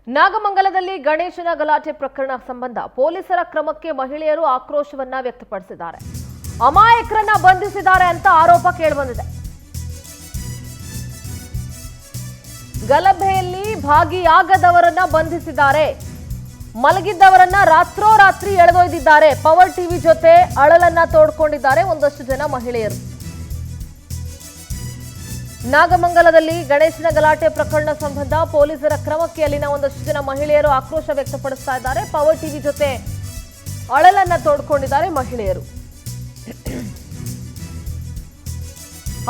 ನಾಗಮಂಗಲದಲ್ಲಿ ಗಣೇಶನ ಗಲಾಟೆ ಪ್ರಕರಣ ಸಂಬಂಧ ಪೊಲೀಸರ ಕ್ರಮಕ್ಕೆ ಮಹಿಳೆಯರು ಆಕ್ರೋಶವನ್ನ ವ್ಯಕ್ತಪಡಿಸಿದ್ದಾರೆ. ಅಮಾಯಕರನ್ನ ಬಂಧಿಸಿದ್ದಾರೆ ಅಂತ ಆರೋಪ ಕೇಳಿಬಂದಿದೆ. ಗಲಭೆಯಲ್ಲಿ ಭಾಗಿಯಾಗದವರನ್ನ ಬಂಧಿಸಿದ್ದಾರೆ. ಮಲಗಿದ್ದವರನ್ನ ರಾತ್ರೋರಾತ್ರಿ ಎಳೆದೊಯ್ದಿದ್ದಾರೆ. ಪವರ್ ಟಿವಿ ಜೊತೆ ಅಳಲನ್ನ ತೋಡ್ಕೊಂಡಿದ್ದಾರೆ ಒಂದಷ್ಟು ಜನ ಮಹಿಳೆಯರು. ನಾಗಮಂಗಲದಲ್ಲಿ ಗಣೇಶನ ಗಲಾಟೆ ಪ್ರಕರಣ ಸಂಬಂಧ ಪೊಲೀಸರ ಕ್ರಮಕ್ಕೆ ಅಲ್ಲಿನ ಒಂದಷ್ಟು ಜನ ಮಹಿಳೆಯರು ಆಕ್ರೋಶ ವ್ಯಕ್ತಪಡಿಸ್ತಾ ಇದ್ದಾರೆ. ಪವರ್ ಟಿವಿ ಜೊತೆ ಅಳಲನ್ನ ತೋಡ್ಕೊಂಡಿದ್ದಾರೆ ಮಹಿಳೆಯರು.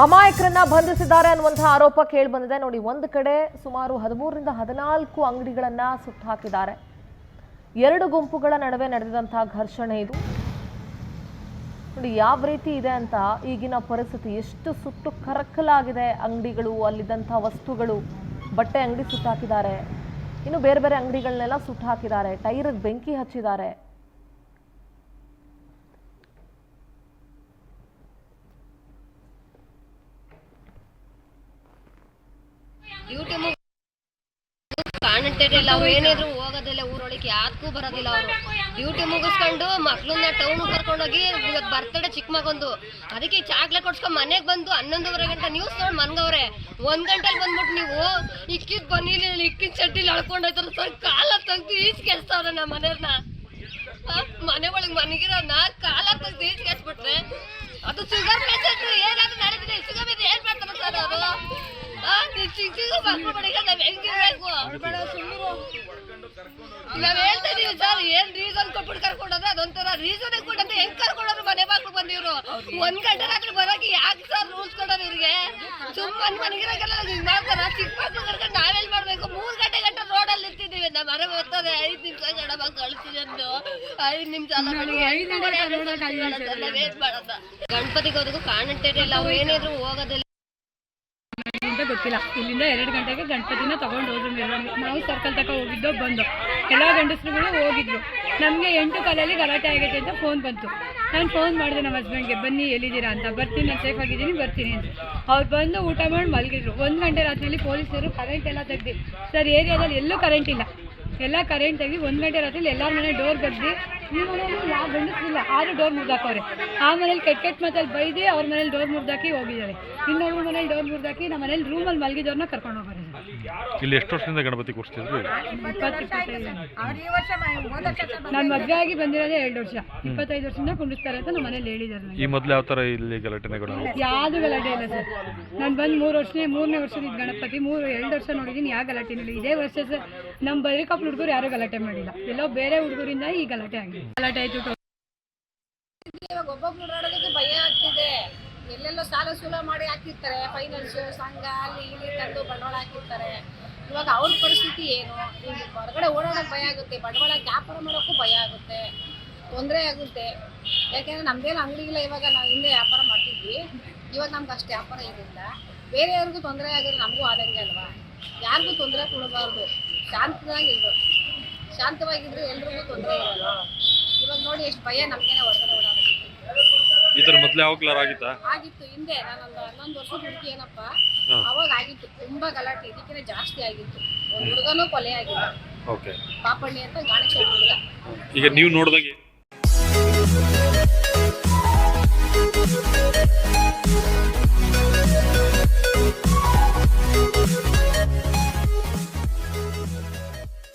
ಅಮಾಯಕರನ್ನ ಬಂಧಿಸಿದ್ದಾರೆ ಅನ್ನುವಂತಹ ಆರೋಪ ಕೇಳಿ ಬಂದಿದೆ. ನೋಡಿ, ಒಂದು ಕಡೆ ಸುಮಾರು 13ರಿಂದ 14 ಅಂಗಡಿಗಳನ್ನ ಸುಟ್ಟು ಹಾಕಿದ್ದಾರೆ. 2 ಗುಂಪುಗಳ ನಡುವೆ ನಡೆದಂತಹ ಘರ್ಷಣೆ ಇದು. ನೋಡಿ ಯಾವ ರೀತಿ ಇದೆ ಅಂತ ಈಗಿನ ಪರಿಸ್ಥಿತಿ. ಎಷ್ಟು ಸುಟ್ಟು ಕರಕಲಾಗಿದೆ ಅಂಗಡಿಗಳು, ಅಲ್ಲಿದ್ದಂಥ ವಸ್ತುಗಳು. ಬಟ್ಟೆ ಅಂಗಡಿ ಸುಟ್ಟು ಹಾಕಿದ್ದಾರೆ, ಇನ್ನು ಬೇರೆ ಬೇರೆ ಅಂಗಡಿಗಳನ್ನೆಲ್ಲ ಸುಟ್ಟು ಹಾಕಿದ್ದಾರೆ. ಟೈರ್ಗೆ ಬೆಂಕಿ ಹಚ್ಚಿದ್ದಾರೆ. ಕಾಣುತ್ತಿರಲಿಲ್ಲ. ಅವ್ರು ಏನಿದ್ರು ಹೋಗೋದಿಲ್ಲ, ಊರೊಳಗೆ ಯಾಕೂ ಬರೋದಿಲ್ಲ. ಅವರು ಡ್ಯೂಟಿ ಮುಗಿಸ್ಕೊಂಡು ಮಕ್ಳನ್ನ ಟೌನ್ ಕರ್ಕೊಂಡೋಗಿ ಇವತ್ತು ಬರ್ತಡೇ ಚಿಕ್ಕ ಮಗೊಂದು, ಅದಕ್ಕೆ ಚಾಕ್ಲೇಟ್ ಕೊಡ್ಸ್ಕೊಂಡು ಮನೆಗೆ ಬಂದು 11:30 ಗಂಟೆ ನ್ಯೂಸ್ ನೋಡಿ ಮನ್ಗವ್ರೆ. 1 ಗಂಟೆಲಿ ಬಂದ್ಬಿಟ್ಟು ನೀವು ಇಕ್ಕಿದ್ ಬನ್ನಿಲಿ ಇಕ್ಕಿದ ಚಡ್ಡಿಲಿ ಎಳ್ಕೊಂಡೋಯ್ತಾರ ಸರ್. ಕಾಲ ತೆಗ್ದು ಈಸ್ಕೆಸ್ತಾವ್ರೆ ನಮ್ಮ ಮನೆಯವ್ರನ್ನ. ಮನೆ ಒಳಗೆ ಮನೆಗಿರೋನ್ನ ಕಾಲ ತೆಗ್ದು ಈಸ್ಕೆಸ್ಬಿಟ್ರೆ ಅದು ಶುಗರ್ ಪೇಷಂಟ್ ಏನಾದ್ರು ನಡೆದಿದೆ. ಶುಗರ್ ಮೇಲೆ ಏನ್ ಮಾಡ್ತಾರೆ ಸರ್ ಅವರು? ನಾವ್ ಹೇಳ್ತಾ ಇದೀವಿ ಸರ್, ಏನ್ ರೀಸನ್ ಕೊಟ್ಬಿಟ್ಟು ಕರ್ಕೊಂಡ್ರೆ ಅದೊಂಥರ ರೀಸನ್ ಕೊಟ್ಟಂತ ಹೆಂಗ್ ಕರ್ಕೊಂಡ್ರು? ಮನೆ ಬಾಕ್ಲು ಬಂದಿವ್ರು 1 ಗಂಟೆ ರಾತ್ರಿ ಬರೋಕೆ ಯಾಕೆ ಸರ್ ರೂಲ್ಸ್ ಕೊಡೋರು ಇವ್ರಿಗೆ? ಸುಮ್ಮನೆ ಮನೆಗಿರೋಕೆಲ್ಲ ಹಿಂಗ್ ಮಾಡ್ತಾರ. ಚಿಕ್ಕ ಮಕ್ಳು ಕರ್ಕೊಂಡು ನಾವೆಲ್ ಮಾಡ್ಬೇಕು? 3 ಗಂಟೆ ರೋಡಲ್ಲಿ ಇರ್ತಿದೀವಿ. ನಮ್ಮ ಮನೆ ಬರ್ತದೆ 5 ನಿಮಿಷ ಗಡಬ ಕಳಿಸ್ತೀವಿ ಅಂದು 5 ನಿಮಿಷ ವೇಟ್ ಮಾಡೋದ. ಗಣಪತಿಗೆ ಹೋದಕ್ಕೂ ಕಾಣುತ್ತಿರಲಿಲ್ಲ. ಅವ್ರು ಏನಿದ್ರು ಹೋಗೋದಿಲ್ಲ ಅಂತ ಗೊತ್ತಿಲ್ಲ. ಇಲ್ಲಿಂದ 2 ಗಂಟೆಗೆ ಗಣಪತಿನ ತಗೊಂಡು ಹೋದ್ರು ಮೆರವಣಿಗೆ. ನಾವು ಸರ್ಕಲ್ ತಕ ಹೋಗಿದ್ದೋ ಬಂದು ಎಲ್ಲ ಗಂಡಸರುಗಳು ಹೋಗಿದ್ರು. ನಮಗೆ 8 ಕಾಲಲ್ಲಿ ಗಲಾಟೆ ಆಗೈತೆ ಅಂತ ಫೋನ್ ಬಂತು. ನಾನು ಫೋನ್ ಮಾಡಿದೆ ನಮ್ಮ ಹಸ್ಬೆಂಡ್ಗೆ, ಬನ್ನಿ ಎಲ್ಲಿದ್ದೀರಾ ಅಂತ. ಬರ್ತೀನಿ, ನಾನು ಸೇಫ್ ಆಗಿದ್ದೀನಿ, ಬರ್ತೀನಿ ಅಂತ. ಅವ್ರು ಬಂದು ಊಟ ಮಾಡಿ ಮಲಗಿದ್ರು. 1 ಗಂಟೆ ರಾತ್ರಿಯಲ್ಲಿ ಪೊಲೀಸರು ಕರೆಂಟ್ ಎಲ್ಲ ತೆಗ್ದು, ಸರ್ ಏರಿಯಾದಲ್ಲಿ ಎಲ್ಲೂ ಕರೆಂಟ್ ಇಲ್ಲ, ಎಲ್ಲ ಕರೆಂಟ್ ತೆಗಿ 1 ಗಂಟೆ ರಾತ್ರಿಯಲ್ಲಿ ಎಲ್ಲರ ಮನೆ ಡೋರ್ ಬಗ್ದಿ. ಈ ಮನೇಲಿ ಯಾವ ಗಂಡಸರಿಲ್ಲ, ಆದರೂ ಡೋರ್ ಮುರಿದಾಕವ್ರೆ. ಆ ಮನೇಲಿ ಕೆಟ್ಟ ಮಾತಲ್ಲಿ ಬೈದು ಅವ್ರ ಮನೇಲಿ ಡೋರ್ ಮುರಿದಾಕಿ ಹೋಗಿದ್ದಾರೆ. ಇನ್ನೊಬ್ಬರ ಮನೇಲಿ ಡೋರ್ ಮುರಿದಾಕಿ ನಮ್ಮ ಮನೇಲಿ ರೂಮಲ್ಲಿ ಮಲಗಿದವ್ರನ್ನ ಕರ್ಕೊಂಡು ಹೋಗೋರು. ಇಲ್ಲಿ ಎಷ್ಟು ವರ್ಷದಿಂದ ಗಣಪತಿ ಕೂರಿಸ್ತಿದ್ರು? 20-25. ನಾನು ಮದುವೆ ಆಗಿ ಬಂದಿರೋದೇ 2 ವರ್ಷ. 25 ವರ್ಷದಿಂದ ಕುಂಡಿಸ್ತಾರೆ ಅಂತ ನಮ್ಮ ಮನೇಲಿ ಹೇಳಿದ್ದಾರೆ. ಈ ಮೊದಲು ಯಾವ ಥರ ಇಲ್ಲಿ ಗಲಾಟೆಗಳು? ಯಾವುದು ಗಲಾಟೆ ಇಲ್ಲ ಸರ್. ನಾನು ಬಂದು 3ನೇ ವರ್ಷದ ಗಣಪತಿ 2 ವರ್ಷ ನೋಡಿದ್ದೀನಿ. ಯಾವ ಗಲಾಟೆನೂ ಇಲ್ಲ. ಇದೇ ವರ್ಷ ಸರ್ ನಮ್ಮ ಬೈರಿಕಪ್ಪ ಹುಡುಗರು ಯಾರೂ ಗಲಾಟೆ ಮಾಡಿಲ್ಲ. ಎಲ್ಲೋ ಬೇರೆ ಹುಡುಗರಿಂದ ಈ ಗಲಾಟೆ ಆಗಿದೆ. ಗಲಾಟೆ ಆಯಿತು. ಒಬ್ಬೊಬ್ರು ಓಡಾಡೋದಕ್ಕೆ ಭಯ ಆಗ್ತಿದೆ. ಎಲ್ಲೆಲ್ಲೋ ಸಾಲ ಸೂಲ ಮಾಡಿ ಹಾಕಿರ್ತಾರೆ. ಫೈನಾನ್ಸ್ ಸಂಘ ಅಲ್ಲಿ ಇಲ್ಲಿ ತಂದು ಬಂಡವಾಳ ಹಾಕಿರ್ತಾರೆ. ಇವಾಗ ಅವ್ರ ಪರಿಸ್ಥಿತಿ ಏನು? ಈಗ ಹೊರಗಡೆ ಓಡಾಡೋಕೆ ಭಯ ಆಗುತ್ತೆ, ಬಂಡವಾಳ ವ್ಯಾಪಾರ ಮಾಡೋಕ್ಕೂ ಭಯ ಆಗುತ್ತೆ, ತೊಂದರೆ ಆಗುತ್ತೆ. ಯಾಕೆಂದರೆ ನಮ್ಮದೇನು ಅಂಗಡಿಗಿಲ್ಲ. ಇವಾಗ ನಾವು ಹಿಂದೆ ವ್ಯಾಪಾರ ಮಾಡ್ತಿದ್ವಿ, ಇವಾಗ ನಮ್ಗೆ ಅಷ್ಟು ವ್ಯಾಪಾರ ಇರಲಿಲ್ಲ. ಬೇರೆಯವ್ರಿಗೂ ತೊಂದರೆ ಆಗಿದ್ರೆ ನಮಗೂ ಆದಂಗೆ ಅಲ್ವಾ? ಯಾರಿಗೂ ತೊಂದರೆ ಕೊಡಬಾರ್ದು, ಶಾಂತವಾಗಿದ್ರೆ ಎಲ್ರಿಗೂ ತೊಂದರೆ ಇರಲ್ಲ. ಇವಾಗ ನೋಡಿ ಎಷ್ಟು ಭಯ ನಮಗೇನೆ ಹೊರಗಡೆ ಓಡಾಡೋದು. ಈ ಥರ ಮೊದಲು ಯಾವಾಗಲಾರ ಆಗಿತ್ತಾ? ಆಗಿತ್ತು ಹಿಂದೆ. ನಾನೊಂದು 11 ವರ್ಷ ಹುಡುಗಿ ಏನಪ್ಪ, ಅವಾಗ ಆಗಿತ್ತು. ತುಂಬಾ ಗಲಾಟೆ, ಇದಕ್ಕಿಂತ ಜಾಸ್ತಿ ಆಗಿತ್ತು. ಒಂದು ಹುಡುಗನೂ ಕೊಲೆ ಆಗಿಲ್ಲ. ಓಕೆ. ಪಾಪಣ್ಣಿ ಅಂತ ಗಾಣೇಶ ಹುಡುಗ. ಈಗ ನೀವು ನೋಡಿದಾಗ